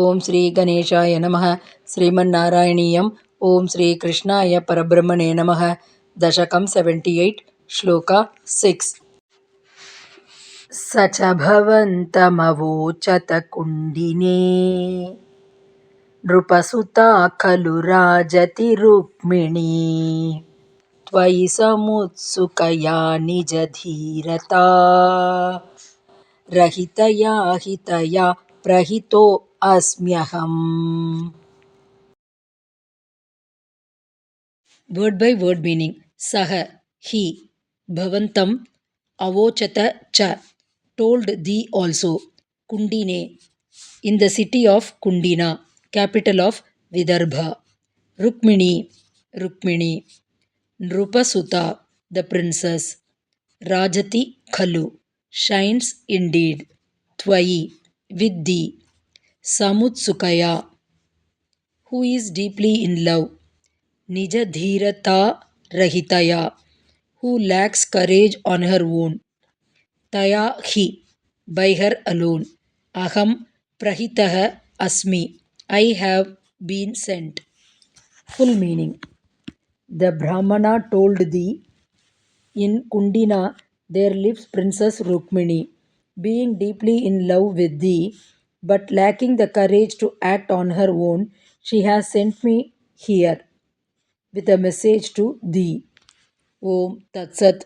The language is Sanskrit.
ಓಂ ಶ್ರೀ ಗಣೇಶಾಯ ನಮಃ. ಶ್ರೀಮನ್ನಾರಾಯಣೀಯಂ. ಓಂ ಶ್ರೀ ಕೃಷ್ಣಾಯ ಪರಬ್ರಹ್ಮಣೇ ನಮಃ. ದಶಕಂ 78 ಶ್ಲೋಕ 6. ಸ ಚ ಭವಂತಮವೋಚತ ಕುಂಡಿನೇ ನೃಪಸುತಾ ಖಲು ರಾಜತಿ ರುಕ್ಮಿಣೀ ತ್ವಯಿ ಸಮುತ್ಸುಕಯಾ ನಿಜ ಧೀರತಾ ರಹಿತಯಾ ಹಿತಯಾ ಪ್ರಹಿತೋ ಅಸ್ಮ್ಯಹಂ. Word by word meaning. Saha, he, bhavantam, avochata cha, told thee also, Kundine, in the city of Kundina, capital of Vidarbha. Rukmini, Rukmini, Nrupasuta, the princess. Rajati Khalu, shines indeed. Twayi, with thee. Samutsukaya, who is deeply in love. Nija dhirata rahitaya, who lacks courage on her own. Taya hi, by her alone. Aham prahitaha asmi, I have been sent. Full meaning. The Brahmana told thee, in Kundina there lives Princess Rukmini, being deeply in love with thee, but lacking the courage to act on her own. She has sent me here with a message to thee. Om Tat Sat.